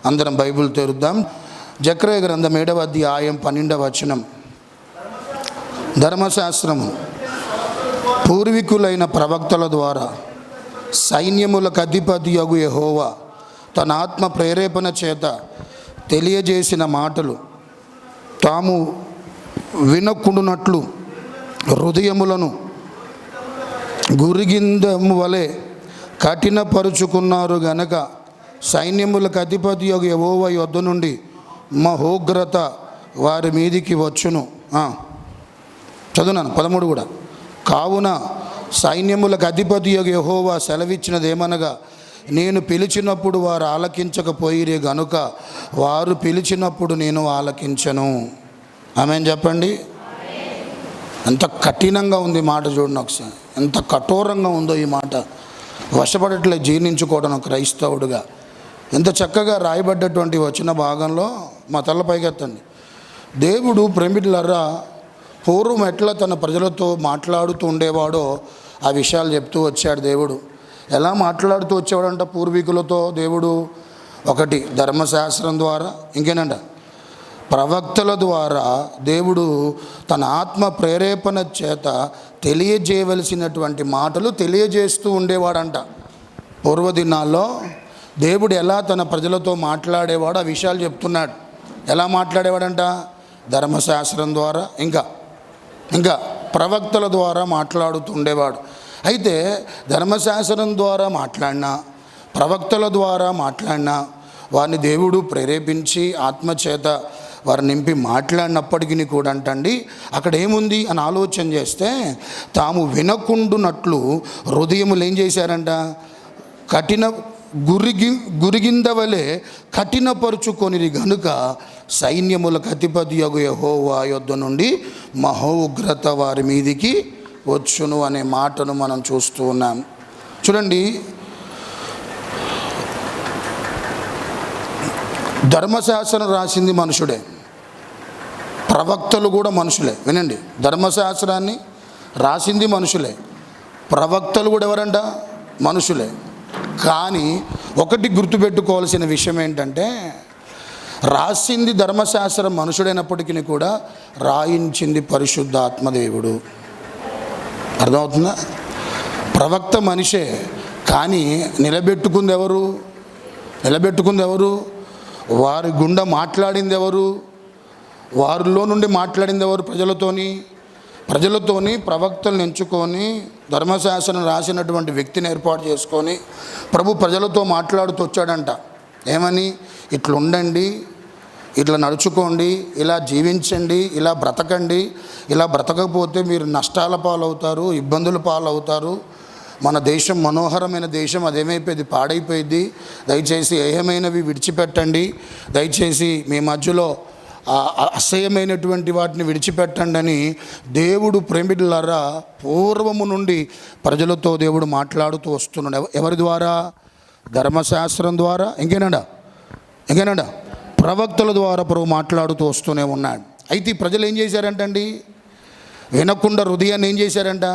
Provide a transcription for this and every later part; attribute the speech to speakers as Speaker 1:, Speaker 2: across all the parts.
Speaker 1: అందరం బైబిల్ తెరుద్దాం. జకర్యా గ్రంథం 7వ అధ్యాయం 12వ వచనం. ధర్మశాస్త్రము పూర్వీకులైన ప్రవక్తల ద్వారా సైన్యములకు అధిపతియగు యెహోవా తన ఆత్మ ప్రేరేపణ చేత తెలియజేసిన మాటలు తాము వినకుండునట్లు హృదయములను గురిగిందము వలె కఠినపరుచుకున్నారు గనక సైన్యములకు అధిపతియగు యెహోవా యొద్ద నుండి మహోగ్రత వారి మీదికి వచ్చును. చదువునాను 13 కూడా. కావున సైన్యములకు అధిపతియగు యెహోవా సెలవిచ్చినదేమనగా, నేను పిలిచినప్పుడు వారు ఆలకించకపోయిరే గనుక వారు పిలిచినప్పుడు నేను ఆలకించను. ఆమేన్ చెప్పండి. ఎంత కఠినంగా ఉంది మాట చూడండి ఒకసారి. ఎంత కఠోరంగా ఉందో ఈ మాట. వశపడట్లే జీర్ణించుకోవడం క్రైస్తవుడుగా. ఎంత చక్కగా రాయబడ్డటువంటి వచ్చిన భాగంలో మా తలపైకి ఎత్తండి. దేవుడు ప్రేమికులారా పూర్వం ఎట్లా తన ప్రజలతో మాట్లాడుతూ ఉండేవాడో ఆ విషయాలు చెప్తూ వచ్చాడు. దేవుడు ఎలా మాట్లాడుతూ వచ్చేవాడంట పూర్వీకులతో దేవుడు? ఒకటి ధర్మశాస్త్రం ద్వారా, ఇంకేనంట ప్రవక్తల ద్వారా దేవుడు తన ఆత్మ ప్రేరేపణ చేత తెలియజేయవలసినటువంటి మాటలు తెలియజేస్తూ ఉండేవాడంట. పూర్వదినాల్లో దేవుడు ఎలా తన ప్రజలతో మాట్లాడేవాడు ఆ విషయాలు చెప్తున్నాడు. ఎలా మాట్లాడేవాడంట? ధర్మశాస్త్రం ద్వారా, ఇంకా ప్రవక్తల ద్వారా మాట్లాడుతూ ఉండేవాడు. అయితే ధర్మశాస్త్రం ద్వారా మాట్లాడినా ప్రవక్తల ద్వారా మాట్లాడినా వారిని దేవుడు ప్రేరేపించి ఆత్మచేత వారు నింపి మాట్లాడినప్పటికీ కూడా అంటండి అక్కడ ఏముంది అని ఆలోచన చేస్తే తాము వినకుండునట్లు హృదయములు ఏం చేశారంట? గురిగిందవలే కఠినపరుచుకొనిరి గనుక సైన్యములకు అధిపతియగు యెహోవా యొద్ద నుండి మహోగ్రత వారి మీదికి వచ్చును అనే మాటను మనం చూస్తూ ఉన్నాం. చూడండి, ధర్మశాస్త్రం రాసింది మనుషుడే, ప్రవక్తలు కూడా మనుషులే. వినండి, ధర్మశాస్త్రాన్ని రాసింది మనుషులే, ప్రవక్తలు కూడా ఎవరంట? మనుషులే. కానీ ఒకటి గుర్తుపెట్టుకోవాల్సిన విషయం ఏంటంటే, రాసింది ధర్మశాస్త్రం మనుషుడైనప్పటికీ కూడా రాయించింది పరిశుద్ధాత్మదేవుడు. అర్థమవుతుందా? ప్రవక్త మనిషే, కానీ నిలబెట్టుకుంది ఎవరు? వారి గుండా మాట్లాడింది ఎవరు? వారిలో నుండి మాట్లాడింది ఎవరు? ప్రజలతోని ప్రవక్తలను ఎంచుకొని ధర్మశాస్త్రం రాసినటువంటి వ్యక్తిని ఏర్పాటు చేసుకొని ప్రభు ప్రజలతో మాట్లాడుతూ వచ్చాడంట. ఏమని? ఇట్లా ఉండండి, ఇట్లా నడుచుకోండి, ఇలా జీవించండి, ఇలా బ్రతకండి, ఇలా బ్రతకపోతే మీరు నష్టాల పాలవుతారు, ఇబ్బందుల పాలవుతారు. మన దేశం మనోహరమైన దేశం, అదేమైపోయింది? పాడైపోయింది. దయచేసి ఏమైనవి విడిచిపెట్టండి, దయచేసి మీ మధ్యలో అసహ్యమైనటువంటి వాటిని విడిచిపెట్టండి అని దేవుడు ప్రేమికులారా పూర్వము నుండి ప్రజలతో దేవుడు మాట్లాడుతూ వస్తున్నాడు. ఎవరి ద్వారా? ధర్మశాస్త్రం ద్వారా, ఇంకేనండా ప్రవక్తల ద్వారా ప్రభు మాట్లాడుతూ వస్తూనే ఉన్నాడు. అయితే ఈ ప్రజలు ఏం చేశారంటండి? వినకుండా హృదయాన్ని ఏం చేశారంట?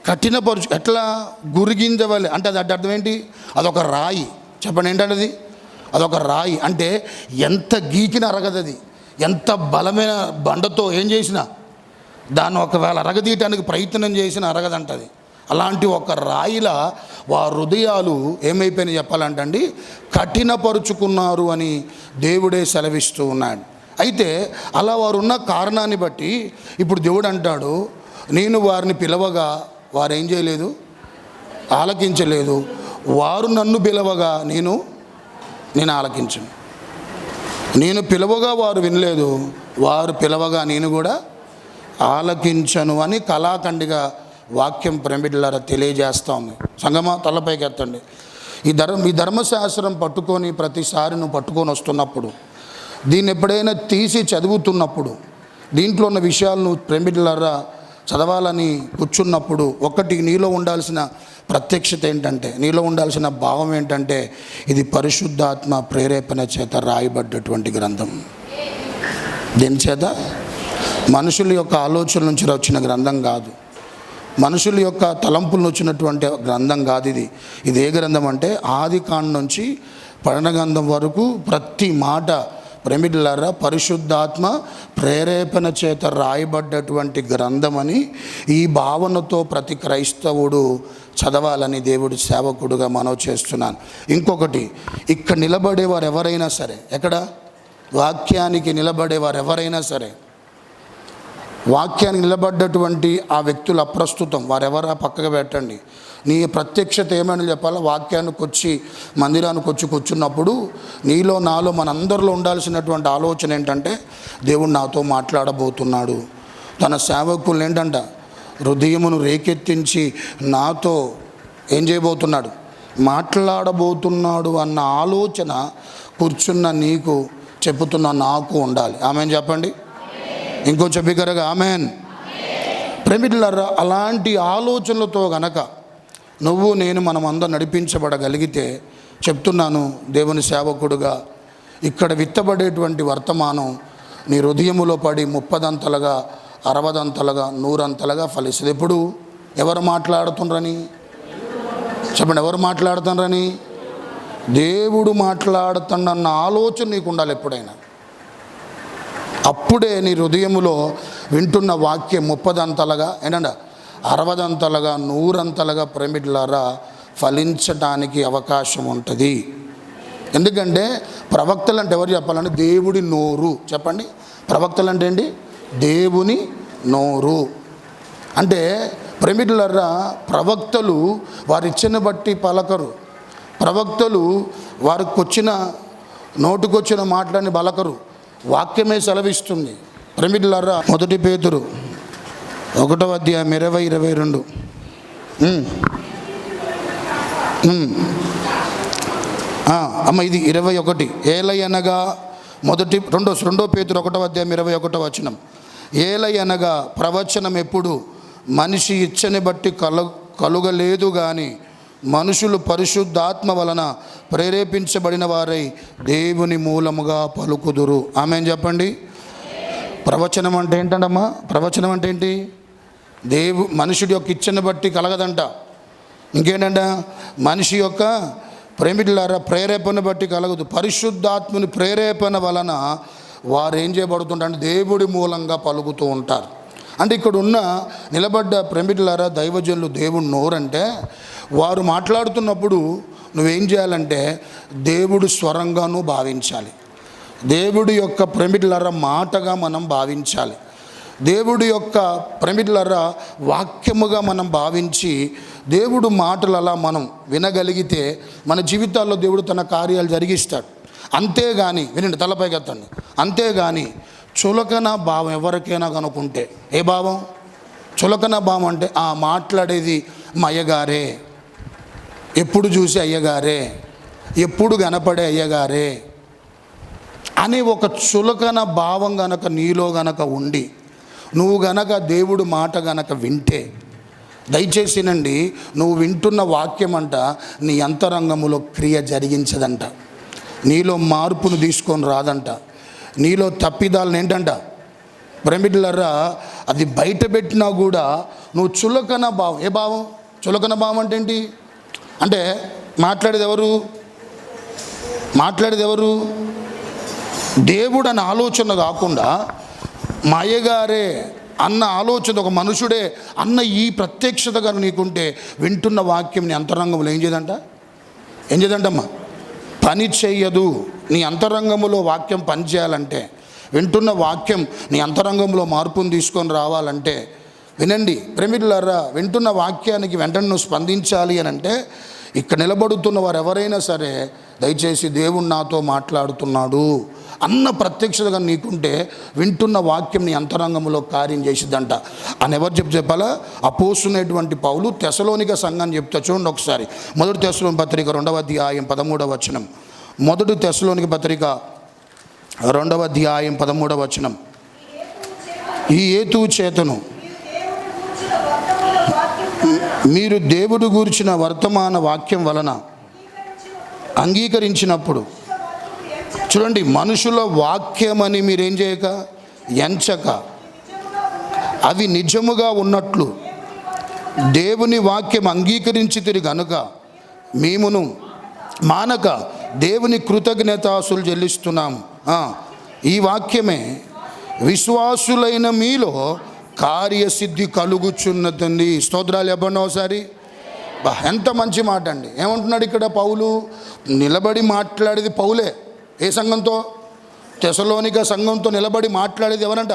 Speaker 1: కఠినపరుచు. ఎట్లా? గురిగింజవలే అంటే అది అర్థం ఏంటి? అదొక రాయి. చెప్పండి, ఏంటంటే అది? అదొక రాయి. అంటే ఎంత గీకిన అరగదది. ఎంత బలమైన బండతో ఏం చేసినా దాన్ని ఒకవేళ అరగదీయటానికి ప్రయత్నం చేసినా అరగదంటది. అలాంటి ఒక రాయిలా వారి హృదయాలు ఏమైపోయినాయి చెప్పాలంటండి? కఠినపరుచుకున్నారు అని దేవుడే సెలవిస్తూ ఉన్నాడు. అయితే అలా వారు ఉన్న కారణాన్ని బట్టి ఇప్పుడు దేవుడు అంటాడు, నేను వారిని పిలవగా వారు ఏం చేయలేదు? ఆలకించలేదు. వారు నన్ను పిలవగా నేను ఆలకించను. నేను పిలవగా వారు వినలేదు, వారు పిలవగా నేను కూడా ఆలకించను అని కళాఖండిగా వాక్యం ప్రేమికులారా తెలియజేస్తూ ఉంది. సంగమా తలపైకి ఎత్తండి. ఈ ధర్మశాస్త్రం పట్టుకొని ప్రతిసారి నువ్వు పట్టుకొని వస్తున్నప్పుడు, దీన్ని ఎప్పుడైనా తీసి చదువుతున్నప్పుడు, దీంట్లో ఉన్న విషయాలు నువ్వు ప్రేమికులారా చదవాలని కూర్చున్నప్పుడు, ఒకటి నీలో ఉండాల్సిన ప్రత్యక్షత ఏంటంటే, నీలో ఉండాల్సిన భావం ఏంటంటే, ఇది పరిశుద్ధాత్మ ప్రేరేపణ చేత రాయబడ్డటువంటి గ్రంథం. దేని చేత? మనుషుల యొక్క ఆలోచనల నుంచి వచ్చిన గ్రంథం కాదు, మనుషుల యొక్క తలంపుల నుంచి వచ్చినటువంటి గ్రంథం కాదు ఇది. ఇది ఏ గ్రంథం అంటే ఆది కాండం నుంచి పఠనగ్రంథం వరకు ప్రతి మాట ప్రేమిటులారా పరిశుద్ధాత్మ ప్రేరేపణ చేత రాయబడ్డటువంటి గ్రంథమని ఈ భావనతో ప్రతి క్రైస్తవుడు చదవాలని దేవుడి సేవకుడుగా మనవి చేస్తున్నాను. ఇంకొకటి, ఇక్కడ నిలబడేవారు ఎవరైనా సరే, ఎక్కడ వాక్యానికి నిలబడేవారు ఎవరైనా సరే, వాక్యానికి నిలబడ్డటువంటి ఆ వ్యక్తులు అప్రస్తుతం, వారెవరా పక్కగా పెట్టండి. నీ ప్రత్యక్షత ఏమైనా చెప్పాలా, వాక్యానికి వచ్చి మందిరానికి వచ్చి కూర్చున్నప్పుడు నీలో నాలో మనందరిలో ఉండాల్సినటువంటి ఆలోచన ఏంటంటే, దేవుడు నాతో మాట్లాడబోతున్నాడు, తన సేవకులు ఏంటంట హృదయమును రేకెత్తించి నాతో ఏం చేయబోతున్నాడు, మాట్లాడబోతున్నాడు అన్న ఆలోచన కూర్చున్న నీకు చెప్పుతున్న నాకు ఉండాలి. ఆమెన్ చెప్పండి, ఇంకో చెప్పికరగా ఆమెన్. ప్రేమిటులారా, అలాంటి ఆలోచనలతో గనక నువ్వు నేను మనమందరం నడిపించబడగలిగితే, చెప్తున్నాను దేవుని సేవకుడుగా, ఇక్కడ విత్తబడేటువంటి వర్తమానం నీ హృదయములో పడి 30 60 100 ఫలిస్తుంది. ఎప్పుడు ఎవరు మాట్లాడుతుండ్రని చెప్పండి, ఎవరు మాట్లాడుతుండ్రని? దేవుడు మాట్లాడుతున్న ఆలోచన నీకు ఉండాలి ఎప్పుడైనా. అప్పుడే నీ హృదయములో వింటున్న వాక్యం 30 ఏంటంటే 60 100 ప్రేమిటులారా ఫలించటానికి అవకాశం ఉంటుంది. ఎందుకంటే ప్రవక్తలు అంటే ఎవరు చెప్పాలంటే దేవుడి నోరు. చెప్పండి, ప్రవక్తలు అంటే ఏంటి? దేవుని నోరు. అంటే ప్రేమిటులారా, ప్రవక్తలు వారి ఇచ్చిన బట్టి పలకరు. ప్రవక్తలు వారికి వచ్చిన నోటికొచ్చిన మాటలని పలకరు, వాక్యమే సెలవిస్తుంది. ప్రేమిటులారా, 1 పేతురు 1వ అధ్యాయం 20-22 అమ్మ, ఇది 21. ఏలయనగా 2 పేతురు 1వ అధ్యాయం 21వ వచనం. ఏలయనగా ప్రవచనం ఎప్పుడు మనిషి ఇచ్చని బట్టి కలుగలేదు కానీ మనుషులు పరిశుద్ధాత్మ వలన ప్రేరేపించబడిన వారై దేవుని మూలముగా పలుకుదురు. ఆమెన్ చెప్పండి. ప్రవచనం అంటే ఏంటంటమ్మా? ప్రవచనం అంటే ఏంటి? మనుషుడి యొక్క ఇచ్చని బట్టి కలగదంట. ఇంకేంటంట? మనిషి యొక్క ప్రేమిటులారా ప్రేరేపణ బట్టి కలగదు. పరిశుద్ధాత్మని ప్రేరేపణ వలన వారు ఏం చేయబడుతుంటారు? దేవుడి మూలంగా పలుకుతూ ఉంటారు. అంటే ఇక్కడ ఉన్న నిలబడ్డ ప్రేమిటులారా దైవజనులు దేవుడు నోరంటే, వారు మాట్లాడుతున్నప్పుడు నువ్వేం చేయాలంటే దేవుడు స్వరంగాను భావించాలి. దేవుడి యొక్క ప్రేమిటులారా మాటగా మనం భావించాలి. దేవుడి యొక్క ప్రేమిటులారా వాక్యముగా మనం భావించి దేవుడు మాటలు అలా మనం వినగలిగితే మన జీవితాల్లో దేవుడు తన కార్యాలు జరిగిస్తాడు. అంతేగాని వినండి, తలపైకి ఎత్తండి, అంతేగాని చులకన భావం ఎవరికైనా కనుకుంటే, ఏ భావం? చులకన భావం అంటే మాట్లాడేది మా అయ్యగారే, ఎప్పుడు చూసి అయ్యగారే, ఎప్పుడు కనపడే అయ్యగారే అనే ఒక చులకన భావం గనక నీలో గనక ఉండి నువ్వు గనక దేవుడు మాట గనక వింటే, దయచేసినండి, నువ్వు వింటున్న వాక్యం అంట నీ అంతరంగములో క్రియ జరిగించదంట, నీలో మార్పును తీసుకొని రాదంట, నీలో తప్పిదాలను ఏంటంట ప్రేమిటులారా అది బయట పెట్టినా కూడా నువ్వు చులకన భావం. ఏ భావం? చులకన భావం అంటే ఏంటి? అంటే మాట్లాడేది ఎవరు? దేవుడు అన్న ఆలోచన కాకుండా మా అయ్యగారే అన్న ఆలోచన, ఒక మనుషుడే అన్న ఈ ప్రత్యక్షతగా నీకుంటే వింటున్న వాక్యం నీ అంతరంగంలో ఏం చేయదంటమ్మా? పని చెయ్యదు. నీ అంతరంగంలో వాక్యం పని చేయాలంటే, వింటున్న వాక్యం నీ అంతరంగంలో మార్పును తీసుకొని రావాలంటే, వినండి ప్రేమిటులారా, వింటున్న వాక్యానికి వెంటనే నువ్వు స్పందించాలి అని అంటే, ఇక్కడ నిలబడుతున్న వారు ఎవరైనా సరే దయచేసి దేవుడు నాతో మాట్లాడుతున్నాడు అన్న ప్రత్యక్షతగా నీకుంటే వింటున్న వాక్యం నీ అంతరంగంలో కార్యం చేసిద్దంట అని ఎవరు చెప్పాలా? అపోస్తులైనటువంటి పౌలు తెస్సలోనిక సంఘాన్ని చెప్తా. చూడండి ఒకసారి, 1 తెస్సలోనిక పత్రిక 2వ అధ్యాయం 13వ వచనం. 1 తెస్సలోనిక పత్రిక 2వ అధ్యాయం 13వ వచనం. ఈ హేతువు చేతను మీరు దేవుడు గూర్చిన వర్తమాన వాక్యం వలన అంగీకరించినప్పుడు, చూడండి, మనుషుల వాక్యమని మీరేం చేయక ఎంచక అవి నిజముగా ఉన్నట్లు దేవుని వాక్యం అంగీకరించితిరి గనుక మేమును మానక దేవుని కృతజ్ఞతాస్తులు చెల్లిస్తున్నాము. ఈ వాక్యమే విశ్వాసులైన మీలో కార్యసిద్ధి కలుగుచున్నదండి. స్తోత్రాలు చెప్పండి ఒకసారి. ఎంత మంచి మాట అండి. ఏమంటున్నాడు ఇక్కడ పౌలు? నిలబడి మాట్లాడేది పౌలే. ఏ సంఘంతో? తెసలోనిక సంఘంతో నిలబడి మాట్లాడేది ఎవరంట?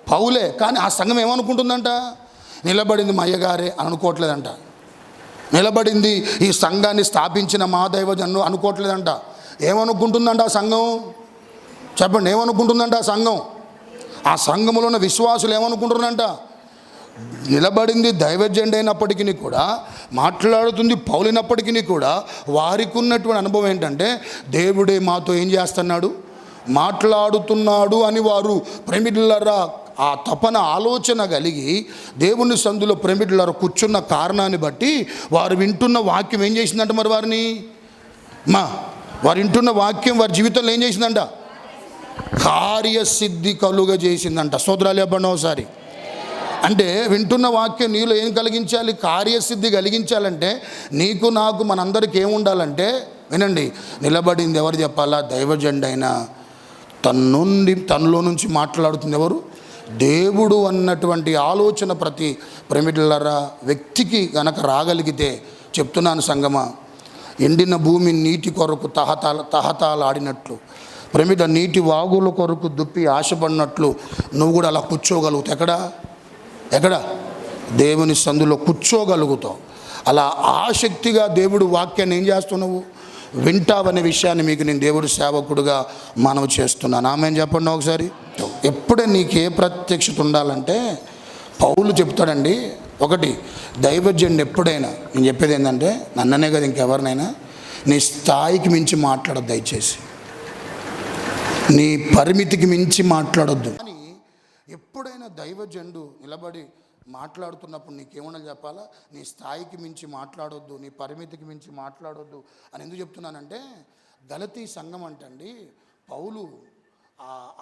Speaker 1: పౌలే. కానీ ఆ సంఘం ఏమనుకుంటుందంట? నిలబడింది మా అయ్యగారే అని అనుకోవట్లేదంట. నిలబడింది ఈ సంఘాన్ని స్థాపించిన మా దైవజను అనుకోవట్లేదంట. ఏమనుకుంటుందంట ఆ సంఘం? చెప్పండి, ఏమనుకుంటుందంట ఆ సంఘం? ఆ సంఘములో ఉన్న విశ్వాసులు ఏమనుకుంటున్నారంట? నిలబడింది దైవజెండ అయినప్పటికీ కూడా, మాట్లాడుతుంది పౌలైనప్పటికీ కూడా, వారికి ఉన్నటువంటి అనుభవం ఏంటంటే దేవుడే మాతో ఏం చేస్తున్నాడు, మాట్లాడుతున్నాడు అని వారు ప్రేమిటులారా ఆ తపన ఆలోచన కలిగి దేవుని సందులో ప్రేమిటులారా కూర్చున్న కారణాన్ని బట్టి వారు వింటున్న వాక్యం ఏం చేసిందంట? మరి వారు వింటున్న వాక్యం వారి జీవితంలో ఏం చేసిందంట? కార్యసిద్ధి కలుగజేసిందంట. స్తోత్రాలు చెప్పండి ఒకసారి. అంటే వింటున్న వాక్యం నీలో ఏం కలిగించాలి? కార్యసిద్ధి కలిగించాలంటే నీకు నాకు మనందరికీ ఏముండాలంటే, వినండి, నిలబడింది ఎవరు చెప్పాలా? దైవజెండైనా తనలో నుంచి మాట్లాడుతుంది ఎవరు? దేవుడు అన్నటువంటి ఆలోచన ప్రతి ప్రేమిటులారా వ్యక్తికి గనక రాగలిగితే, చెప్తున్నాను సంగమా, ఎండిన భూమి నీటి కొరకు తహతాలాడినట్లు, ప్రేమిట నీటి వాగుల కొరకు దుప్పి ఆశపడినట్లు నువ్వు కూడా అలా కూర్చోగలుగుతావు. ఎక్కడ? దేవుని సందులో కూర్చోగలుగుతావు. అలా ఆసక్తిగా దేవుడు వాక్యాన్ని ఏం చేస్తున్నావు? వింటావనే విషయాన్ని మీకు నేను దేవుడు సేవకుడుగా మనవి చేస్తున్నాను. ఆమెను చెప్పండి ఒకసారి. ఎప్పుడే నీకు ఏ ప్రత్యక్షత ఉండాలంటే పౌలు చెప్తాడండి. ఒకటి, దైవజనుడు ఎప్పుడైనా, నేను చెప్పేది ఏంటంటే, నన్ననే కదా ఇంకెవరినైనా, నీ స్థాయికి మించి మాట్లాడొద్దు. దయచేసి నీ పరిమితికి మించి మాట్లాడొద్దు. కానీ ఎప్పుడైనా దైవజనుడు నిలబడి మాట్లాడుతున్నప్పుడు నీకేమన్నా చెప్పాలా? నీ స్థాయికి మించి మాట్లాడొద్దు, నీ పరిమితికి మించి మాట్లాడొద్దు అని ఎందుకు చెప్తున్నానంటే, గలతీ సంఘం అంటండి, పౌలు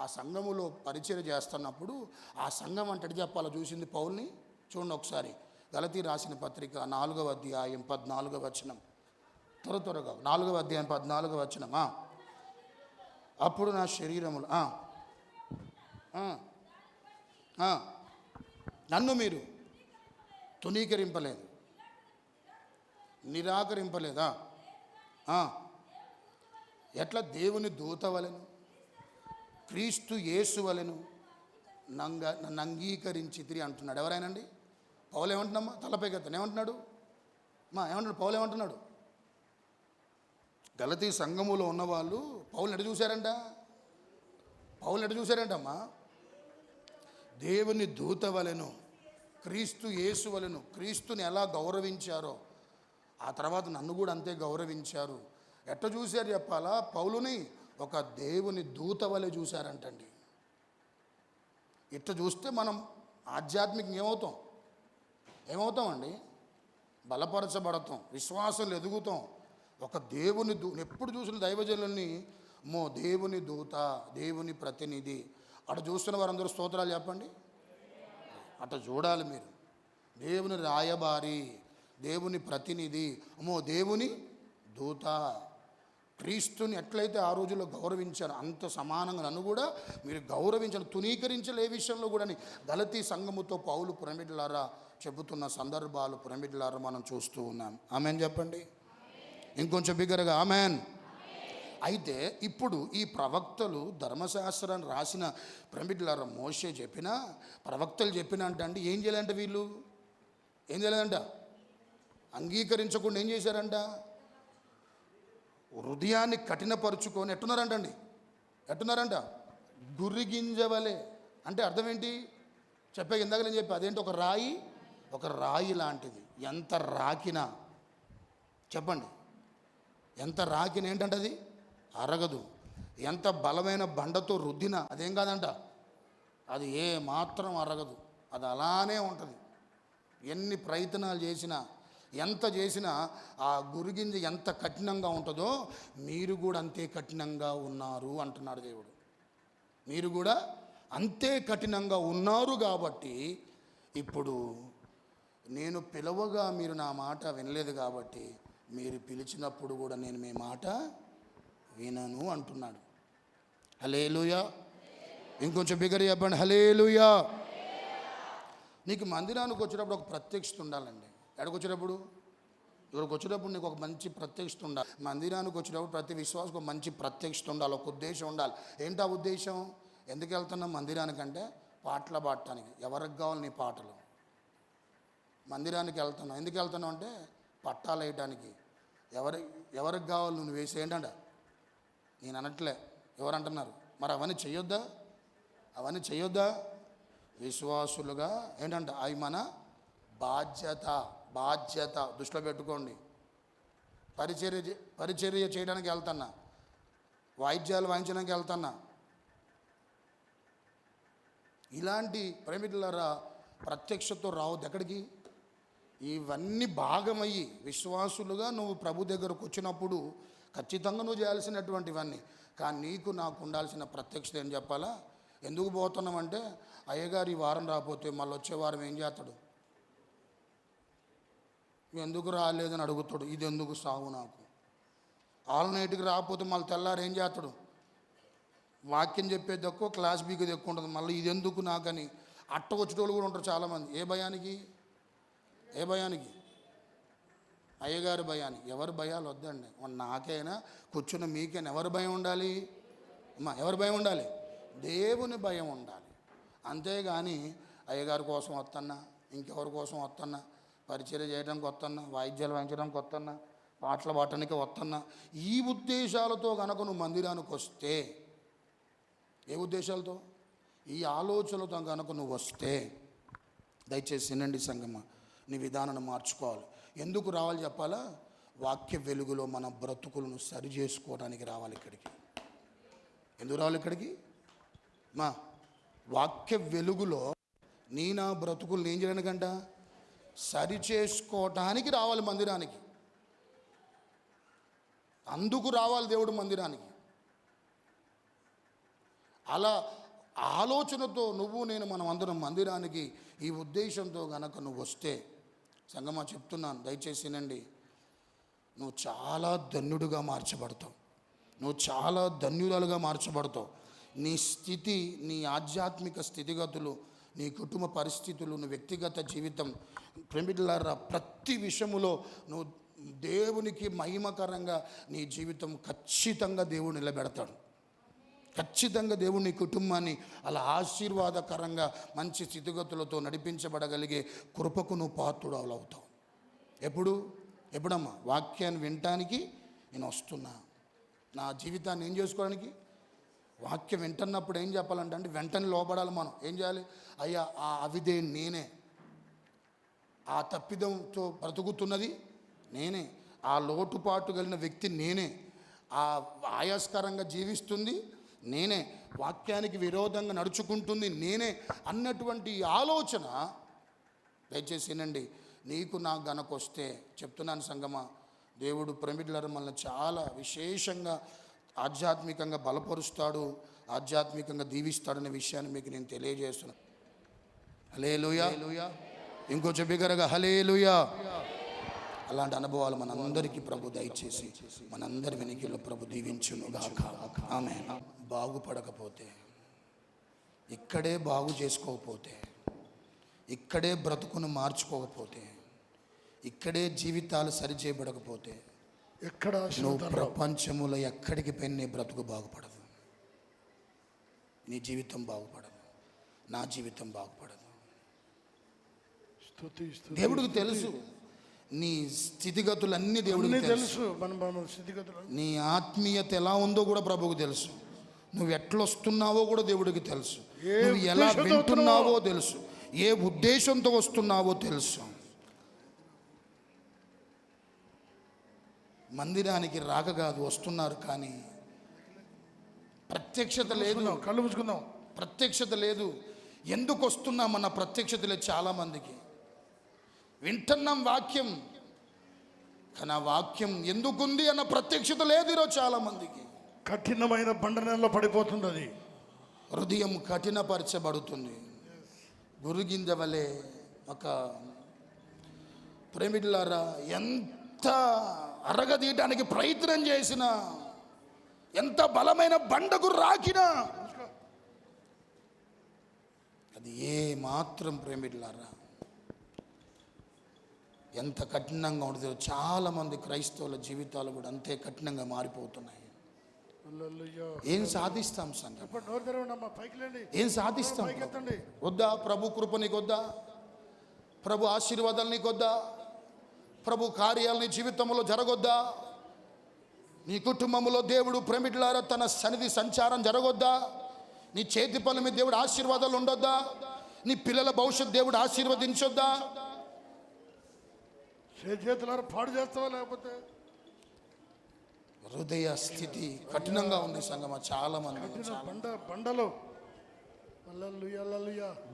Speaker 1: ఆ సంఘములో పరిచయం చేస్తున్నప్పుడు ఆ సంఘం అంటే చెప్పాలా చూసింది పౌల్ని. చూడండి ఒకసారి, గలతీ రాసిన పత్రిక 4వ అధ్యాయం 14వ వచనం. త్వరగా 4వ అధ్యాయం 14వ వచనం. అప్పుడు నా శరీరములు నన్ను మీరు తునీకరింపలేదు, నిరాకరింపలేదా? ఎట్లా? దేవుని దూత వలెను, క్రీస్తు యేసు వలెను నన్ను అంగీకరించితిరి అంటున్నాడు. ఎవరైనండి? పౌలు ఏమంటున్నామ్మా? తలపై కత్తను ఏమంటున్నాడు? ఏమంటున్నాడు పౌలు? ఏమంటున్నాడు? గలతీ సంఘములో ఉన్నవాళ్ళు పౌలుని ఎటు చూశారంటమ్మా? దేవుని దూత వలెను, క్రీస్తు యేసు వలెను. క్రీస్తుని ఎలా గౌరవించారో ఆ తర్వాత నన్ను కూడా అంతే గౌరవించారు. ఎట్లా చూశారు చెప్పాలా? పౌలుని ఒక దేవుని దూత వలె చూశారంటండి. ఇట్లా చూస్తే మనం ఆధ్యాత్మికంగా ఏమవుతామండి? బలపరచబడతాం, విశ్వాసం ఎదుగుతాం. ఒక దేవుని ఎప్పుడు చూసిన దైవజనుల్ని దేవుని దూత, దేవుని ప్రతినిధి అటు చూస్తున్న వారందరూ స్తోత్రాలు చెప్పండి. అట్లా చూడాలి మీరు. దేవుని రాయబారి, దేవుని ప్రతినిధి, దేవుని దూత. క్రీస్తుని ఎట్లయితే ఆ రోజుల్లో గౌరవించారు అంత సమానంగా నన్ను కూడా మీరు గౌరవించాలి, తునీకరించలే విషయంలో కూడా గలతీ సంఘముతో పౌలు పురమిడ్లారా చెబుతున్న సందర్భాలు పురమిడ్లారా మనం చూస్తూ ఉన్నాం. ఆమెన్ చెప్పండి ఇంకొంచెం బిగ్గరగా, ఆమెన్. అయితే ఇప్పుడు ఈ ప్రవక్తలు ధర్మశాస్త్రాన్ని రాసిన పురమిడ్లారా మోషే చెప్పిన ప్రవక్తలు చెప్పిన అంటే ఏం చేయాలంట? వీళ్ళు ఏం చేయలేదంట? అంగీకరించకుండా ఏం చేశారంట? హృదయాన్ని కఠినపరుచుకొని ఎట్టున్నారంట? గుర్రిగింజవలే. అంటే అర్థం ఏంటి? ఇందాక నేను చెప్పి అదేంటి? ఒక రాయి లాంటిది. ఎంత రాకినా చెప్పండి, ఎంత రాకిన ఏంటంటే అది అరగదు. ఎంత బలమైన బండతో రుద్దినా అదేం కాదంట, అది ఏ మాత్రం అరగదు. అది అలానే ఉంటుంది. ఎన్ని ప్రయత్నాలు చేసినా, ఎంత చేసినా ఆ గురిగింజ ఎంత కఠినంగా ఉంటుందో మీరు కూడా అంతే కఠినంగా ఉన్నారు అంటున్నాడు దేవుడు. మీరు కూడా అంతే కఠినంగా ఉన్నారు కాబట్టి ఇప్పుడు నేను పిలవగా మీరు నా మాట వినలేదు కాబట్టి మీరు పిలిచినప్పుడు కూడా నేను మీ మాట వినను అంటున్నాడు. హల్లెలూయా. ఇంకొంచెం బిగ్గర చెప్పండి, హల్లెలూయా. నీకు మందిరానికి వచ్చేటప్పుడు ఒక ప్రత్యక్షత ఉండాలండి. ఎక్కడికి వచ్చేటప్పుడు, ఇక్కడికి వచ్చేటప్పుడు నీకు ఒక మంచి ప్రత్యక్షత ఉండాలి. మందిరానికి వచ్చేటప్పుడు ప్రతి విశ్వాసకు ఒక మంచి ప్రత్యక్షత ఉండాలి, ఒక ఉద్దేశం ఉండాలి. ఏంటి ఆ ఉద్దేశం? ఎందుకు వెళ్తున్నాం మందిరానికంటే పాటలు పాడటానికి. ఎవరికి కావాలి నీ పాటలు? మందిరానికి వెళ్తున్నావు. ఎందుకు వెళ్తున్నావు అంటే పట్టాలు వేయటానికి. ఎవరికి కావాలి నువ్వు వేసి? ఏంటంట నేను అనట్లే, ఎవరు అంటున్నారు? మరి అవన్నీ చెయ్యొద్దా? విశ్వాసులుగా ఏంటంట అవి మన బాధ్యత దృష్టిలో పెట్టుకోండి. పరిచర్య చేయడానికి వెళ్తున్నా, వాయిద్యాలు వాయించడానికి వెళ్తున్నా. ఇలాంటి ప్రేమికులారా ప్రత్యక్షతో రావద్దు. ఎక్కడికి? ఇవన్నీ భాగమయ్యి విశ్వాసులుగా నువ్వు ప్రభు దగ్గరకు వచ్చినప్పుడు ఖచ్చితంగా నువ్వు చేయాల్సినటువంటివన్నీ. కానీ నీకు నాకు ఉండాల్సిన ప్రత్యక్షత ఏం చెప్పాలా? ఎందుకు పోతున్నామంటే అయ్యగారు ఈ వారం రాకపోతే మళ్ళీ వచ్చే వారం ఏం చేస్తాడు? ఎందుకు రాలేదని అడుగుతాడు. ఇది ఎందుకు సాగు నాకు? ఆల్ నైట్కి రాకపోతే మళ్ళీ తెల్లారు ఏం చేస్తాడు? వాక్యం చెప్పేది ఎక్కువ, క్లాస్ బీకేది ఎక్కువ ఉంటుంది. మళ్ళీ ఇది ఎందుకు నాకని అట్ట వచ్చేటోళ్ళు కూడా ఉంటారు చాలామంది. ఏ భయానికి? అయ్యగారి భయానికి. ఎవరి భయాలు వద్దండి. నాకైనా కూర్చున్న మీకైనా ఎవరి భయం ఉండాలి? ఎవరి భయం ఉండాలి? దేవుని భయం ఉండాలి. అంతేగాని అయ్యగారి కోసం వస్తున్నా, ఇంకెవరి కోసం వస్తున్నా, పరిచర్య చేయడానికి వస్తున్నా, వాయిద్యాలు వాయించడానికి వస్తున్నా, పాటలు పాడటానికి వస్తున్నా, ఈ ఉద్దేశాలతో కనుక నువ్వు మందిరానికి వస్తే, ఏ ఉద్దేశాలతో? ఈ ఆలోచనలతో కనుక నువ్వు వస్తే దయచేసి వినండి సంగమా, నీ విధానాన్ని మార్చుకోవాలి. ఎందుకు రావాలి చెప్పాలా? వాక్య వెలుగులో మన బ్రతుకులను సరి చేసుకోవడానికి రావాలి ఇక్కడికి. ఎందుకు రావాలి ఇక్కడికి? మా వాక్య వెలుగులో నా బ్రతుకులను ఏం చేయడానికంట? సరి చేసుకోవటానికి రావాలి మందిరానికి. అందుకు రావాలి దేవుడు మందిరానికి. అలా ఆలోచనతో నువ్వు నేను మనం అందరం మందిరానికి ఈ ఉద్దేశంతో గనక నువ్వు వస్తే సంగమా చెప్తున్నాను, దయచేసి వినండి, నువ్వు చాలా ధన్యుడుగా మార్చబడతావు. నువ్వు చాలా ధన్యురాలుగా మార్చబడతావు. నీ స్థితి, నీ ఆధ్యాత్మిక స్థితిగతులు, నీ కుటుంబ పరిస్థితులు, నీ వ్యక్తిగత జీవితం, ప్రేమికులారా ప్రతి విషయములో నువ్వు దేవునికి మహిమకరంగా నీ జీవితం ఖచ్చితంగా దేవుడు నిలబెడతాడు. ఖచ్చితంగా దేవుడు నీ కుటుంబాన్ని అలా ఆశీర్వాదకరంగా మంచి స్థితిగతులతో నడిపించబడగలిగే కృపకు నువ్వు పాత్రుడు అవుతావు. ఎప్పుడమ్మా? వాక్యాన్ని వినటానికి నేను వస్తున్నా. నా జీవితాన్ని ఏం చేసుకోవడానికి? వాక్యం వింటున్నప్పుడు ఏం చెప్పాలంటే వెంటనే లోపడాలి. మనం ఏం చేయాలి? అయ్యా, ఆ అవిదే నేనే, ఆ తప్పిదంతో బ్రతుకుతున్నది నేనే, ఆ లోటుపాటు కలిగిన వ్యక్తి నేనే, ఆ ఆయాస్కరంగా జీవిస్తుంది నేనే, వాక్యానికి విరోధంగా నడుచుకుంటుంది నేనే అన్నటువంటి ఆలోచన దయచేసి వినండి. నీకు నాకు గనకొస్తే చెప్తున్నాను సంగమా, దేవుడు ప్రేమికులారా మనల్ని చాలా విశేషంగా ఆధ్యాత్మికంగా బలపరుస్తాడు, ఆధ్యాత్మికంగా దీవిస్తాడనే విషయాన్ని మీకు నేను తెలియజేస్తున్నాను. హల్లెలూయా. ఇంకొంచెం బిగ్గరగా హల్లెలూయా. అలాంటి అనుభవాలు మనందరికీ ప్రభు దయచేసి మనందరి వెనుకలో ప్రభు దీవించునుగాక. ఆమేన్. బాగుపడకపోతే, ఇక్కడే బాగు చేసుకోకపోతే, ఇక్కడే బ్రతుకును మార్చుకోకపోతే, ఇక్కడే జీవితాలు సరిచేయబడకపోతే,
Speaker 2: ఎక్కడ
Speaker 1: నువ్వు ప్రపంచములో ఎక్కడికి పోయిన నీ బ్రతుకు బాగుపడదు, నీ జీవితం బాగుపడదు, నా జీవితం బాగుపడదు. దేవుడికి తెలుసు నీ స్థితిగతులన్నీ దేవుడికి తెలుసు. నీ ఆత్మీయత ఎలా ఉందో కూడా ప్రభువుకు తెలుసు. నువ్వు ఎట్లా వస్తున్నావో కూడా దేవుడికి తెలుసు. నువ్వు ఎలా వింటున్నావో తెలుసు. ఏ ఉద్దేశంతో వస్తున్నావో తెలుసు. మందిరానికి రాక కాదు, వస్తున్నారు కానీ ప్రత్యక్షత లేదు.
Speaker 2: కళ్ళు మూసుకుందాం.
Speaker 1: ప్రత్యక్షత లేదు. ఎందుకు వస్తున్నామన్న ప్రత్యక్షత లేదు చాలామందికి. వింటున్నాం వాక్యం, కానీ ఆ వాక్యం ఎందుకుంది అన్న ప్రత్యక్షత లేదు ఈరోజు చాలామందికి.
Speaker 2: కఠినమైన బండనెల్లో పడిపోతుంది. అది
Speaker 1: హృదయం కఠినపరచబడుతుంది. గురుగింజ వలె ఒక ప్రేమికులారా ఎంత అరగదీయడానికి ప్రయత్నం చేసినా ఎంత బలమైన బండకు రాకినా అది ఏ మాత్రం ప్రేమిట్లారా ఎంత కఠినంగా ఉంటుంది. చాలా మంది క్రైస్తవుల జీవితాలు కూడా అంతే కఠినంగా మారిపోతున్నాయి. ఏం సాధిస్తాం సంగతి? ఏం సాధిస్తాం? వద్దా ప్రభు కృప నీకు వద్దా? ప్రభు ఆశీర్వాదాలు నీకు వద్దా? ప్రభు కార్యాలు నీ జీవితంలో జరగొద్దా? నీ కుటుంబంలో దేవుడు ప్రేమిట్లారా తన సన్నిధి సంచారం జరగొద్దా? నీ చేతి పనుల మీద దేవుడు ఆశీర్వాదాలు ఉండొద్దా? నీ పిల్లల భవిష్యత్ దేవుడు ఆశీర్వదించొద్దా?
Speaker 2: చేతులారా పాడు చేస్తావా? లేకపోతే
Speaker 1: హృదయ స్థితి కఠినంగా ఉంది సంగమ. చాలా మంది
Speaker 2: బండలు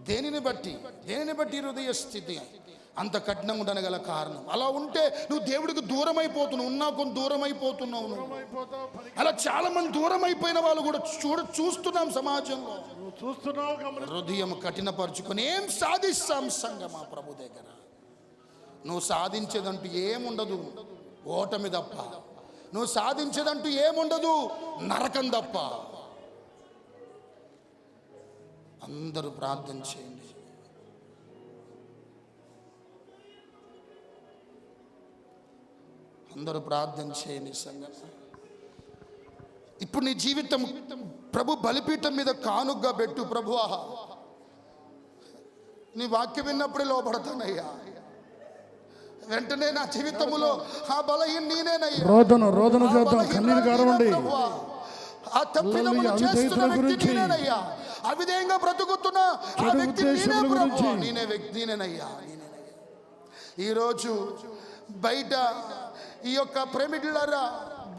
Speaker 1: దేనిని బట్టి హృదయ స్థితి అంత కఠినంగా ఉండడానికి గల కారణం. అలా ఉంటే నువ్వు దేవుడికి దూరం అయిపోతున్నావు, ఉన్నా కొన్ని దూరం అయిపోతున్నావు. అలా చాలా మంది దూరం అయిపోయిన వాళ్ళు కూడా చూస్తున్నాం సమాజంలో. హృదయం కఠినపరుచుకొని ఏం సాధిస్తాం సంగమా ప్రభు దగ్గర? నువ్వు సాధించేదంటూ ఏముండదు, ఓటమి తప్ప. నువ్వు సాధించేదంటూ ఏముండదు, నరకం తప్ప. అందరూ ప్రార్థన చేయండి. అందరూ ప్రార్థన చేయండి సంగతి. ఇప్పుడు నీ జీవితం ప్రభు బలిపీఠం మీద కానుగ్గా పెట్టు. ప్రభువా, నీ వాక్యం విన్నప్పుడే లోపడతానయ్యా. వెంటనే నా జీవితంలో ఆ బలహీన నేనేనయ్యా.
Speaker 2: రోదన చేద్దాం, కన్నీరు గారవండి.
Speaker 1: ఆ తప్పిదములు చేస్తున్న వ్యక్తి నేనేనయ్యా. అవిధేయంగా బ్రతుకుతున్న ఆ వ్యక్తి నేనేనయ్యా. ఈరోజు బయట ఈ యొక్క ప్రేమికులారా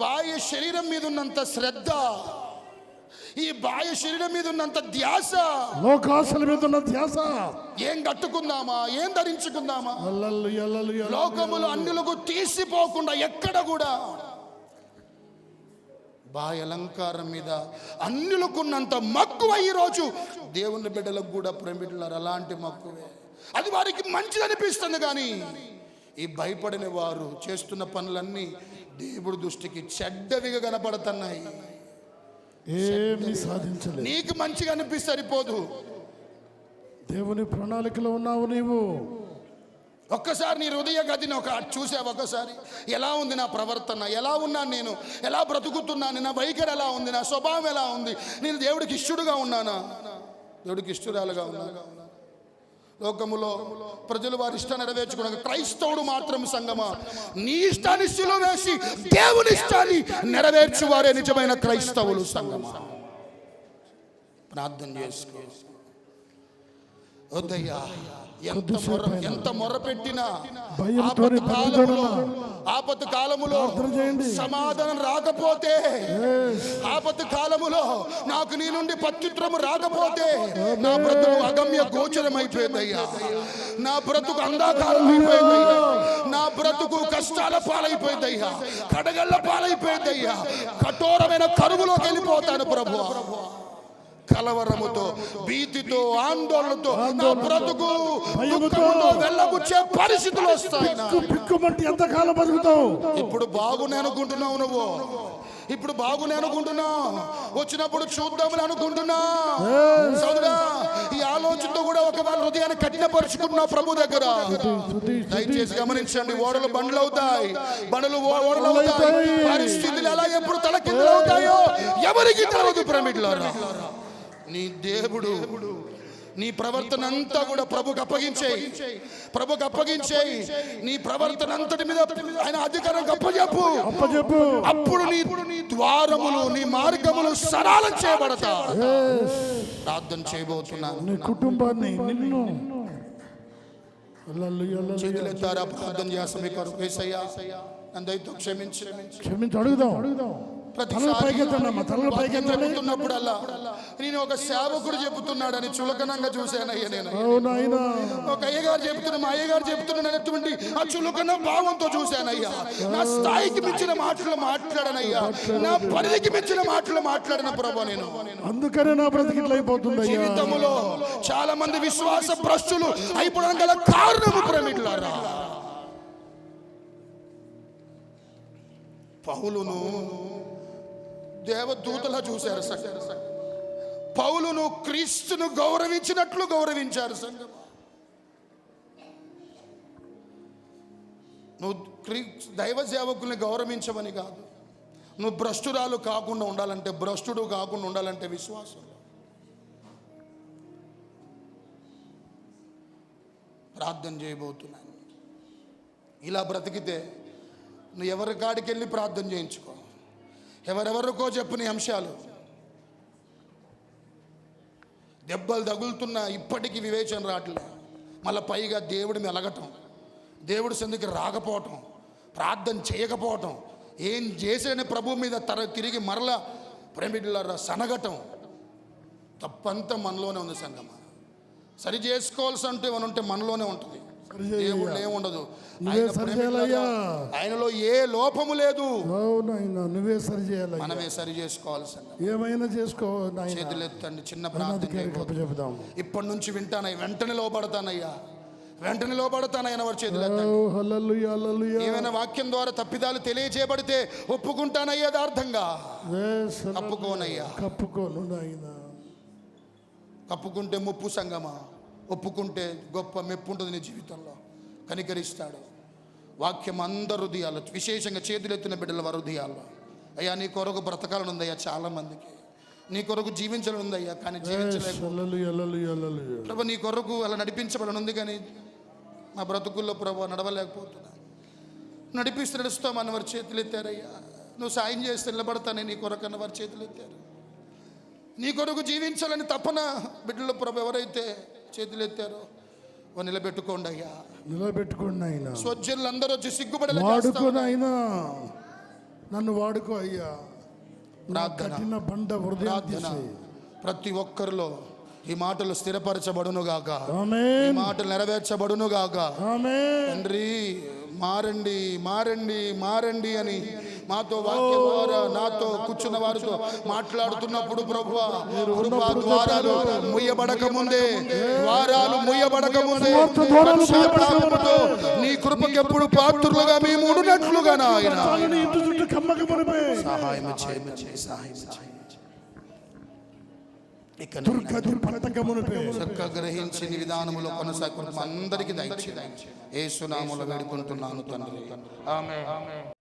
Speaker 1: బాహ్య శరీరం మీద ఉన్నంత శ్రద్ధ, ఈ బాహ్య శరీరం మీద ఉన్నంత ధ్యాస,
Speaker 2: లోకాశల మీద ఉన్న ధ్యాస,
Speaker 1: ఏం కట్టుకుందామా, ఏం ధరించుకుందామా, లోకములు అన్యులకు తీసిపోకుండా ఎక్కడ కూడా బాహ్య అలంకారం మీద అన్యులకున్నంత మక్కువ ఈరోజు దేవుని బిడ్డలకు కూడా ప్రేమికులారా అలాంటి మక్కువే. అది వారికి మంచిది అనిపిస్తుంది. కానీ ఈ భయపడిన వారు చేస్తున్న పనులన్నీ దేవుడి దృష్టికి చెడ్డవిగా కనపడుతున్నాయి.
Speaker 2: ఏమీ సాధించలేదు.
Speaker 1: నీకు మంచిగా అనిపిస్తే సరిపోదు,
Speaker 2: దేవుని ప్రణాళికలో ఉన్నావు నీవు.
Speaker 1: ఒక్కసారి నీ హృదయ గదిని చూసావు. ఒకసారి ఎలా ఉంది నా ప్రవర్తన, ఎలా ఉన్నాను నేను, ఎలా బ్రతుకుతున్నాను, నా వైఖరి ఎలా ఉంది, నా స్వభావం ఎలా ఉంది, నేను దేవుడికి ఇష్టడుగా ఉన్నానా, దేవుడికి ఇష్టరాలుగా ఉన్నానా? లోకములో ప్రజలు వారి ఇష్టాన్ని నెరవేర్చుకున్నాక క్రైస్తవుడు మాత్రం సంగమా నీ ఇష్టాన్ని శిలువ వేసి దేవుని ఇష్టాన్ని నెరవేర్చువారే నిజమైన క్రైస్తవులు సంగమా. ప్రార్థన చేసుకో. వద్దయ్యా, ఎంత మొర్రపెట్టినా ఆపత్తు కాలములో సమాధానం రాకపోతే, ఆపత్తు కాలములో నాకు నీ నుండి ప్రత్యుత్తరము రాకపోతే నా బ్రతుకు అగమ్య గోచరం అయిపోయిందయ్యా. నా బ్రతుకు అంధకారం అయిపోయిందయ్యా. నా బ్రతుకు కష్టాల పాలైపోయిందయ్యా, కడగళ్ళ పాలైపోయిందయ్యా. కఠోరమైన కరువులోకి వెళ్ళిపోతాను ప్రభువా. కలవరముతో, భీతితో, ఆందోళనతో నా బ్రతుకు వెళ్ళబుచ్చే పరిస్థితులు వస్తాయి.
Speaker 2: ఎంతకాలం బతుకుతావు?
Speaker 1: ఇప్పుడు బాగునే అనుకుంటున్నావు నువ్వు, ఇప్పుడు బాగునే అనుకుంటున్నావు, వచ్చినప్పుడు చూద్దామని అనుకుంటున్నా. సోదరా, ఈ ఆలోచనతో కూడా ఒకవేళ హృదయాన్ని కఠినపరుచుకుంటున్నావు ప్రభు దగ్గర. దయచేసి గమనించండి, ఓడలు బండ్లు అవుతాయి, బండ్లు ఓడలు అవుతాయి. పరిస్థితులు ఎలా ఎప్పుడు తలకిందులు అవుతాయో ఎవరికి తెలియదు. ప్రేమికులారా, నీ దేవుడు నీ ప్రవర్తన అంతా కూడా ప్రభుకు అప్పగించేయి, ప్రభుకు అప్పగించేయి. నీ ప్రవర్తన అంతటి మీద ఆయన అధికారం అప్పచెప్పు. అప్పుడు నీ ద్వారములు, నీ మార్గములు సరళం చేయబడతా. ప్రార్థన చేయబోతున్నాను.
Speaker 2: నీ కుటుంబాన్ని, నిన్ను
Speaker 1: చేతులెత్తారా, ప్రార్థన చేస్తాం. మీ కొరకు యేసయ్యా నన్ను దయతో క్షమించి
Speaker 2: అడుగుదాం.
Speaker 1: చెబుతున్నప్పుడల్లా నేను ఒక సేవకుడు చెబుతున్నాడని చులకనంగా చూశానయ్యా. నేను ఒక అయ్యగారు చెబుతున్నా, మా అయ్యగారు చెబుతున్నానటువంటి ఆ చులకన భావంతో చూశానయ్యా. నా స్థాయికి మించిన మాటలు మాట్లాడనయ్యా, నా పరిధికి మించిన మాటలు మాట్లాడిన ప్రభు నేను.
Speaker 2: అందుకనే నా బ్రతికిట్లు అయిపోతుంది.
Speaker 1: జీవితంలో చాలా మంది విశ్వాస భ్రష్టులు అయిపోవడం గల కారణము ప్రేమికులారా. పౌలును దేవదూతలా చూశారు సంఘం. పౌలును క్రీస్తును గౌరవించినట్లు గౌరవించారు సంఘం. నువ్వు దైవ సేవకుల్ని గౌరవించమని కాదు, నువ్వు భ్రష్టురాలు కాకుండా ఉండాలంటే, భ్రష్టుడు కాకుండా ఉండాలంటే విశ్వాసం. ప్రార్థన చేయబోతున్నాను. ఇలా బ్రతికితే నువ్వు ఎవరి కాడికి వెళ్ళి ప్రార్థన చేయించుకో, ఎవరెవరికో చెప్పు నీ అంశాలు. దెబ్బలు తగులుతున్నా ఇప్పటికీ వివేచన రావట్లే. మళ్ళీ పైగా దేవుడి మీద అలగటం, దేవుడి సందుకి రాకపోవటం, ప్రార్థన చేయకపోవటం, ఏం చేసేనే ప్రభు మీద తిరిగి మరలా ప్రేమికులారా సనగటం. తప్పంతా మనలోనే ఉంది సంగమా. సరి చేసుకోవాల్సి అంటే ఏమైనా ఉంటే మనలోనే ఉంటుంది, దేవుళ్ళు ఏముండదు. ఆయనలో ఏ లోపము లేదు.
Speaker 2: నువ్వే సరి చేయాలి,
Speaker 1: మనమే సరి చేసుకోవాల్సి.
Speaker 2: ఏమైనా చేసుకో.
Speaker 1: చేతులు ఎత్తండి, చిన్న ప్రార్థన చెబుదాం. ఇప్పటి నుంచి వింటానయ్యా, వెంటనే లోపడతానయ్యా, వెంటనే లోపడతానయ్యా. వారి చేతులు ఎత్తండి. ఏమైనా వాక్యం ద్వారా తప్పిదాలు తెలియజేయబడితే ఒప్పుకుంటానయ్యా, యథార్థంగా కప్పుకోనయ్యా. కప్పుకుంటే ముప్పు సంగమా, ఒప్పుకుంటే గొప్ప మెప్పు ఉంటుంది నీ జీవితంలో. కనికరిస్తాడు. వాక్యం అందరు హృదయాల్లో, విశేషంగా చేతులెత్తిన బిడ్డల వారి హృదయాల్లో. అయ్యా నీ కొరకు బ్రతకాలని ఉందయ్యా, చాలా మందికి నీ కొరకు జీవించాలని ఉందయ్యా, కానీ జీవించలేదు. ప్రభు నీ కొరకు అలా నడిపించబడని ఉంది, కానీ మా బ్రతుకుల్లో ప్రభు నడవలేకపోతున్నా. నడిపిస్తూ నడుస్తామన్న వారి చేతులు ఎత్తారయ్యా. నువ్వు సాయం చేస్తే నిలబడతానే నీ కొరకు అన్న వారి చేతులు ఎత్తారు. నీ కొరకు జీవించాలని తపన బిడ్డలు ప్రభు ఎవరైతే చేతులు ఎత్తారో నిలబెట్టుకోండి అయ్యా,
Speaker 2: నిలబెట్టుకోండి అయినా.
Speaker 1: స్వజ్జనులు అందరూ వచ్చి సిగ్గుపడేలా
Speaker 2: వాడుకోని అయినా, నన్ను వాడుకో అయ్యా.
Speaker 1: ప్రార్థన ప్రతి ఒక్కరిలో ఈ మాటలు స్థిరపరచబడును గాక, ఈ మాటలు నెరవేర్చబడును గాక. తండ్రి మారండి మారండి మారండి అని మాతో వాక్యం ద్వారా నాతో కూర్చున్న వారితో మాట్లాడుతున్నప్పుడు ప్రభువా, కృపా ద్వారాలు ముయ్యబడక ముందే, ద్వారాలు ముయ్యబడక ముందే పశ్చాత్తాపముతో నీ కృపకి ఎప్పుడు పాత్రులుగా మేము ఉండునట్లుగా నాయన సహాయం చేయి, సహాయం చేయి. చక్కగా గ్రహించిన విధానములో కొనసాగుతున్న అందరికీ దయచేయండి. యేసు నామములో వేడుకుంటున్నాను తండ్రి, ఆమేన్.